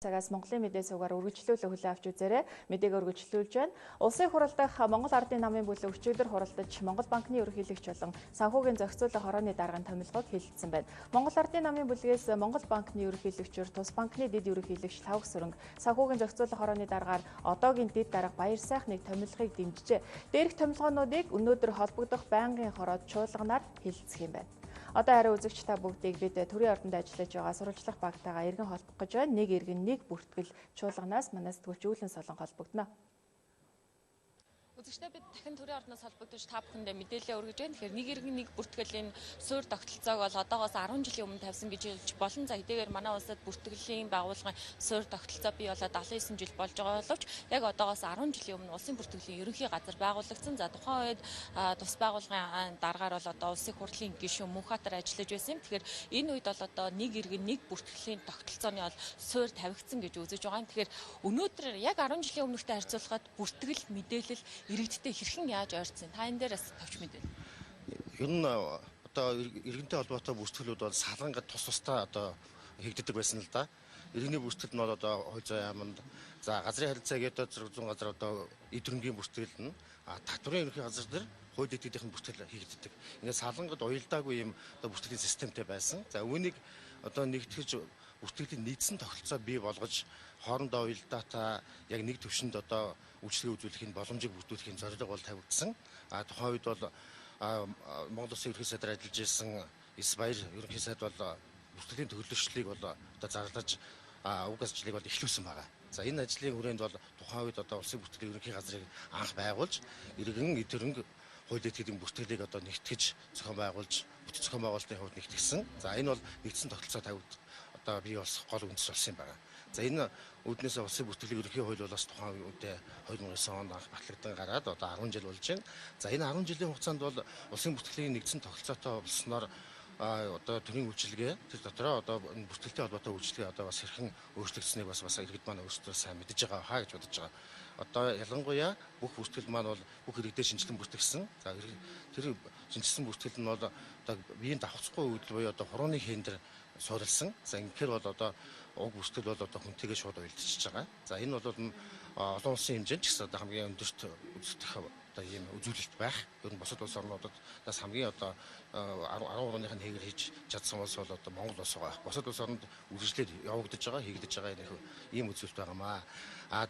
Цагаас Монголын мэдээ суугаар үргэлжлүүлэн хүлээн авч үзээрэй. Мэдээг үргэлжлүүлж байна. Улсын хурал дахь Монгол Ардын намын бүлэг өчигдөр хуралдаж Монгол банкны ерөнхийлөгч болон санхүүгийн зохицуулах хорооны даргын томилгог хэлэлцсэн байна. Монгол Ардын намын бүлгээс Монгол банкны ерөнхийлөгчөөр тус банкны дэд ерөнхийлөгч Лавг Сүрэнг санхүүгийн зохицуулах хорооны даргаар одоогийн дэд дарга Баяр сайхныг томилгыг дэмжижээ. Дээрх томилгоонуудыг өнөөдөр холбогдох байнгын хороод чуулганаар хэлэлцэх юм байна. Одоо харин үзэгч та бүгдийг бид төрийн ордонд ажиллаж байгаа сурвалжлах багтаагаа эргэн холбох гэж байна. Нэг эргэн нэг бүртгэл чуулганаас манай сэтгүүлч Үүлэн Солон холбогдно. Үзэгчдээ бид дахин төрийн ордноос холбогдож та бүхэндээ мэдээлэл өргөж байна. Тэгэхээр нэг эргэн нэг бүртгэлийн суурь тогтолцоог бол одоогоос 10 жилийн өмнө тавьсан гэж хэлж болно. За хэдийгээр манай улсад бүртгэлийн байгууллагын суурь тогтолцоо бий болоод 79 жил болж байгаа боловч яг одоогоос 10 жилийн өмнө улсын бүртгэлийн ерөнхий газар байгуулагдсан. За тухайн үед тус байгууллагын дараагаар бол одоо улсын хурлын гишүүн Мөнхбаатар ажиллаж байсан юм. Тэгэхээр энэ үед бол одоо нэг эргэн нэг бүртгэлийн тогтолцооны бол суурь тавигдсан гэж үзэж байгаа юм. Тэгэхээр өнөөдөр яг 10 жилийн өмнөхтэй харьцуулахад бүртгэл мэдээлэл иргэдтэй хэрхэн яаж ойрцсон? Та энэ дээр бас товч мэдээ. Ер нь одоо иргэнтэй холбоотой бүртгэлүүд бол салангад тусдаа одоо хийгддэг байсан л да. Иргэний бүртгэл нь бол одоо хууль зүйн яамд за газрын харилцааг ядаад зэрэг зүүн газар одоо эд хөрөнгийн бүртгэл нь татварын ерөнхий газар дээр хууль дэдгийнхэн бүртгэл хийгддэг. Ингээд салангад уялдаагүй юм одоо бүртгэлийн системтэй байсан. За үүнийг одоо нэгтгэж бүртгэлийн нийцсэн тогтолцоо бий болгож хоорондоо уялдаатай яг нэг төвшөнд одоо үйлчлэгээ үзүүлэхийн боломжийг бүрдүүлэхийн зорилго бол тавигдсан. Тухайн үед бол Монгол Улсын ерөнхий сайдаар ажиллаж исэн Баяр ерөнхий сайд бол бүртгэлийн төлөвлөлтийг бол одоо зарлаж уг ажлыг бол эхлүүлсэн байгаа. За энэ ажлын хүрээнд бол тухайн үед одоо улсын бүртгэлийн ерөнхий газрыг анх байгуулж иргэн эд хөрөнг хууль дэдгүүдийн бүртгэлийг одоо нэгтгэж зохион байгуулж бүтэц зохион байгуулалтын хувьд нэгтгэсэн. За энэ бол нэгдсэн тогтолцоо тавигд одоо бий болох гол үндэс болсон юм байна. За энэ үүднээс улсын бүртгэлийн ерөнхий хууль бол бас тухайн үедээ 2009 онд анх батлагдсан гараад одоо 10 жил болж байна. За энэ 10 жилийн хугацаанд бол улсын бүртгэлийн нэгдсэн тогтолцоотой болсноор одоо төрийн үйлчилгээ тэр дотроо одоо бүртгэлтэй холбоотой үйлчилгээ одоо бас хэрхэн өөрчлөгдсөнийг бас иргэд маань өөрсдөө сайн мэдж байгаа хаа гэж бодож байгаа. Одоо ялангуяа бүх бүртгэл маань бол бүх иргэдэд шинжилэн бүртгэгдсэн. За тэр шинжилсэн бүртгэл нь бол одоо биеийн давхцахгүй үйлдэл буюу одоо хорооны хэн дээр суурилсан. За ингэхээр бол одоо уг бүртгэл бол одоо хүнтэйгээ шууд уялдчихж байгаа. За энэ бол олон улсын хэмжээнд ч гэсэн одоо хамгийн өндөрт үзэгдэх одоо ийм үзүүлэлт байх. Ер нь бусад улс орнуудад бас хамгийн одоо 13-ных нь хийгэр хийж чадсан улс бол одоо Монгол улс байгаа. Бусад улс орнод үргэлжлээд явагдаж байгаа, хийгдэж байгаа ийм үзүүлэлт байгаамаа.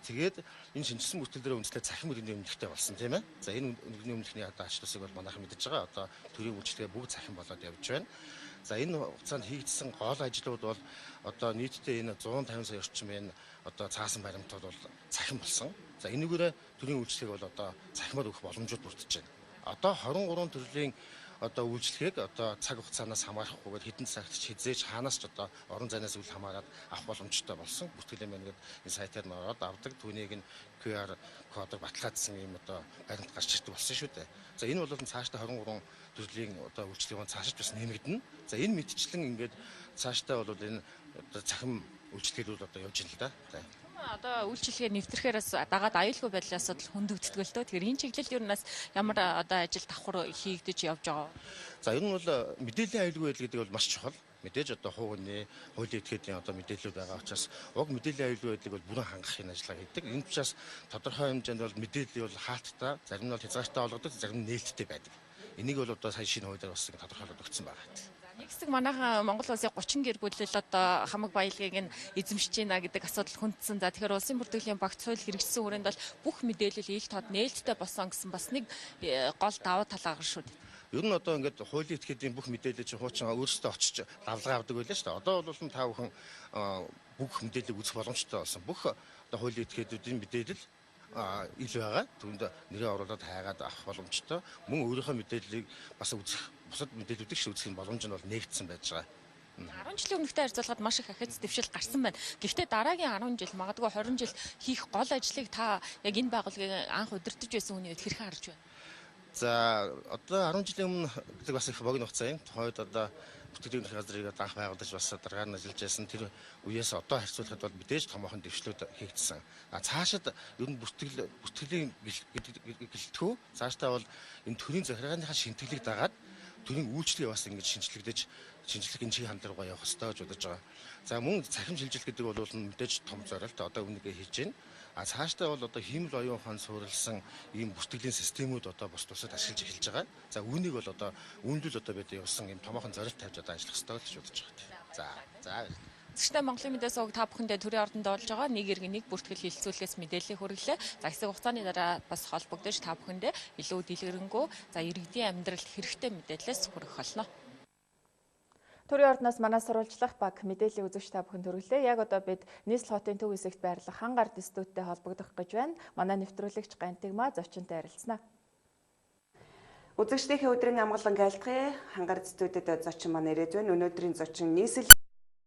Тэгээд энэ шинжилсэн бүртгэл дээр үндэслээд цахим өргөний өмнөхтэй болсон тийм ээ. За энэ өргөний өмнөхний одоо ач тусыг бол манайхан мэдж байгаа. Одоо төрийн үйлчлэгээ бүгд цахим болоод явж байна. За энэ хугацаанд хийгдсэн гол ажлууд бол одоо нийтдээ энэ 150 сая орчмын одоо цаасан баримтууд бол цахим болсон. За энэгээр төрийн үйлчлэгийг бол одоо цахимаар өгөх боломжууд бүрдэж байна. Одоо 23 төрлийн одоо үйлчлэгийг одоо цаг хугацаанаас хамаарахгүйгээр хэдэн цагт хизээж хаанаас ч одоо орон зайнаас үл хамааран авах боломжтой болсон. Бүртгэлийн мэнгэд энэ сайтаар нь ороод авдаг. Түүнийг нь QR кодоор баталгаажсан юм одоо баримт гарч ирдэг болсон шүү дээ. За энэ бол цаашдаа 23 төрлийн одоо үйлчлэгийг цаашиж бас нэмэгдэнэ. За энэ мэдчлэн ингээд цаашдаа бол энэ одоо цахим үйлчлэглүүд одоо явж байна л да. Одоо үйлчлэгээ нэвтрэхээрээс дагаад аюулгүй байдлын асуудал хөндөгддөг л дөө. Тэгэхээр энэ чиглэлд юу нас ямар одоо ажил давхар хийгдэж явж байгаа. За энэ бол мэдээллийн аюулгүй байдал гэдэг бол маш чухал. Мэдээж одоо хууны хуулийн этгээдийн одоо мэдээлэл байгаа учраас уг мэдээллийн аюулгүй байдлыг бол бүрэн хангахын ажиллагаа хийдэг. Энэ учраас тодорхой хэмжээнд бол мэдээлэл бол хаалттай, зарим нь бол хязгаартай болгодог, зарим нь нээлттэй байдаг. Энийг бол одоо сая шинэ хуулиар бас тодорхойлоод өгсөн байгаа. Нэг хэсэг манайхан Монгол улсын 30 гэр бүлэл одоо хамаг баялагийг нь эзэмшиж байна гэдэг асуудал хүндсэн. За тэгэхээр улсын бүртгэлийн багц хууль хэрэгжсэн хүрээнд бол бүх мэдээлэл ил тод нээлттэй болсон гэсэн бас нэг гол давуу тал байгаа шүү дээ. Ер нь одоо ингээд хуулийн этгээдийн бүх мэдээлэл чинь хуучин өөрсдөө очиж давлгаа авдаг байлаа шүү дээ. Одоо бол та бүхэн бүх мэдээллийг үзэх боломжтой болсон. Бүх одоо хуулийн этгээдүүдийн мэдээлэл ил байгаа. Түүнд нэрээ оруулаад хайгаад авах боломжтой. Мөн өөрийнхөө мэдээллийг бас үзэх, бусад мэдээллүүдийг үзэх боломж нь бол нээгдсэн байж байгаа. 10 жилийн өмнөхтэй харьцуулахад маш их ахиц дэвшил гарсан байна. Гэхдээ дараагийн 10 жил, магадгүй 20 жил хийх гол ажлыг та яг энэ байгууллагыг анх удирдах байсан хүний үед хэрхэн харж байна? За одоо 10 жилийн өмнө гэдэг бас их богино хугацаа юм. Тухайд одоо бүртгэлийн ерөнхий газрыг анх байгуулж бас дараагаар нь ажиллаж байсан тэр үеэс одоо харьцуулахад бол мэдээж томоохон дэвшлүүд хийгдсэн. Цаашид ер нь бүртгэлийн гэлтгүү цаашдаа бол энэ төрийн захиргааныхаа шинтгэлийг дагаад төрийн үйлчлэгээ бас ингэж шинжлэгдэж шинжлэх энжийн хан дээр явах хэрэгтэй гэж бодож байгаа. За мөн цахим шинжилэл гэдэг бол мэдээж том зорилт одоо үнэгээ хийж байна. А цаашдаа бол одоо хиймэл оюун ухаан суурилсан ийм бүртгэлийн системүүд одоо бус тусад ашиглаж эхэлж байгаа. За үүнийг бол одоо үүндэл одоо бид явуулсан ийм томоохон зорилт тавьж одоо ажиллах хэрэгтэй гэж бодож байгаа. За. Зөвхөн Монголын мэдээ суваг та бүхэндээ төрийн ордонд олж байгаа нэг иргэн нэг бүртгэл хилцүүлэхээс мэдээллийг хүргэлээ. За хэсэг хугацааны дараа бас холбогдож та бүхэндээ илүү дэлгэрэнгүй за иргэдийн амьдралд хэрэгтэй мэдээлэлээс хүргэх болно. Төрийн ордноос манай сурвалжлах баг мэдээллийн үзэгч та бүхэнд хүргэлээ. Яг одоо бид нийслэл хотын төв хэсэгт байрлах хан гард студиудтэй холбогдох гэж байна. Манай нэвтрүүлэгч Гантигма зочинтой ярилцсана. Үзэгчдийнхээ өдрийн амгалан айлтгая. Хан гард студиуд зочин маань ирээд байна. Өнөөдрийн зочин нийслэл